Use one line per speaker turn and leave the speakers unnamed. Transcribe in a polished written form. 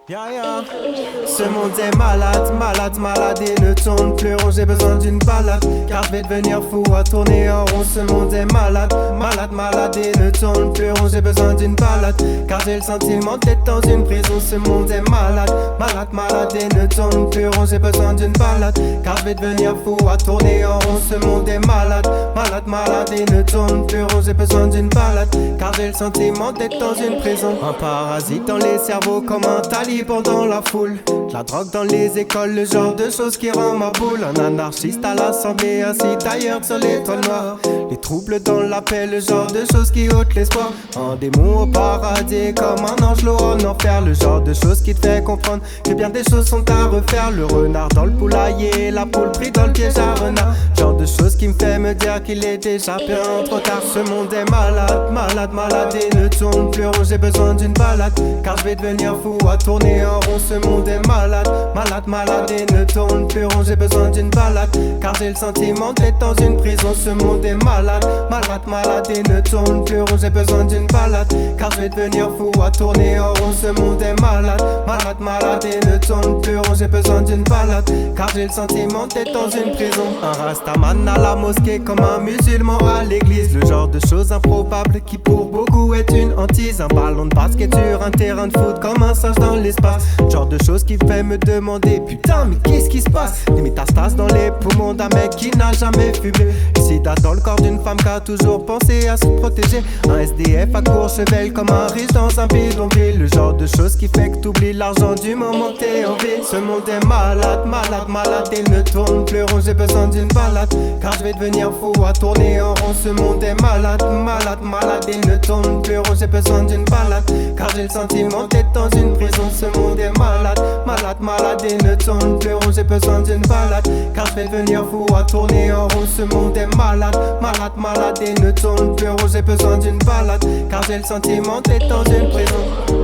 Ce monde est malade, malade, malade et ne tourne plus rond. J'ai besoin d'une balade, car je vais devenir fou à tourner en rond. Ce monde est malade, malade, malade et ne tourne plus rond. J'ai besoin d'une balade, car j'ai le sentiment d'être dans une prison. Ce monde est malade, malade, malade et ne tourne plus rond. J'ai besoin d'une balade, car je vais devenir fou à tourner en rond. Ce monde est malade, malade, malade et ne tourne plus rond. J'ai besoin d'une balade, car j'ai le sentiment d'être dans une prison. Un parasite dans les cerveaux comme un taliban dans la foule. La drogue dans les écoles, le genre de choses qui rend ma boule. Un anarchiste à l'assemblée, assis ailleurs sur l'étoile noire. Les troubles dans la paix, le genre de choses qui ôtent l'espoir. Un démon au paradis, comme un angelot en enfer. Le genre de choses qui te fait comprendre que bien des choses sont à refaire. Le renard dans le poulailler, la poule pris dans le piège à renard. Genre de choses qui me fait me dire qu'il est déjà bien trop tard. Ce monde est malade, malade, malade et ne tourne plus rond. J'ai besoin d'une balade, car je vais devenir fou à tourner en rond. Ce monde est malade, malade, malade et ne tourne plus rond. J'ai besoin d'une balade, car j'ai le sentiment d'être dans une prison. Ce monde est malade, malade, malade et ne tourne plus rond. J'ai besoin d'une balade, car je vais devenir fou à tourner en rond. Ce monde est malade, malade, malade et ne tourne plus rond. J'ai besoin d'une balade, car j'ai le sentiment d'être dans une prison. Un rastaman à la mosquée comme un musulman à l'église. Le genre de choses improbables qui pour beaucoup est une hantise. Un ballon de basket sur un terrain de foot comme un singe dans l'espace. Genre de choses qui fait me demander putain mais qu'est-ce qui se passe. Des métastases dans les poumons d'un mec qui n'a jamais fumé. Le sida dans le corps d'une femme qui a toujours pensé à se protéger. Un SDF à Courchevel comme un riche dans un bidonville. Le genre de choses qui fait que t'oublies l'argent du moment que t'es en vie. Ce monde est malade, malade, malade et ne tourne plus rond. J'ai besoin d'une balade, car je vais devenir fou à tourner en rond. Ce monde est malade, malade, malade et ne tourne plus rond. J'ai besoin d'une balade, car j'ai le sentiment d'être dans une prison. Ce monde est malade, malade, malade et ne tourne plus rond. J'ai besoin d'une balade, car je vais devenir fou à tourner en rond. Ce monde est malade, malade, malade et ne tourne plus rond. J'ai besoin d'une balade, car j'ai le sentiment d'être dans une prison.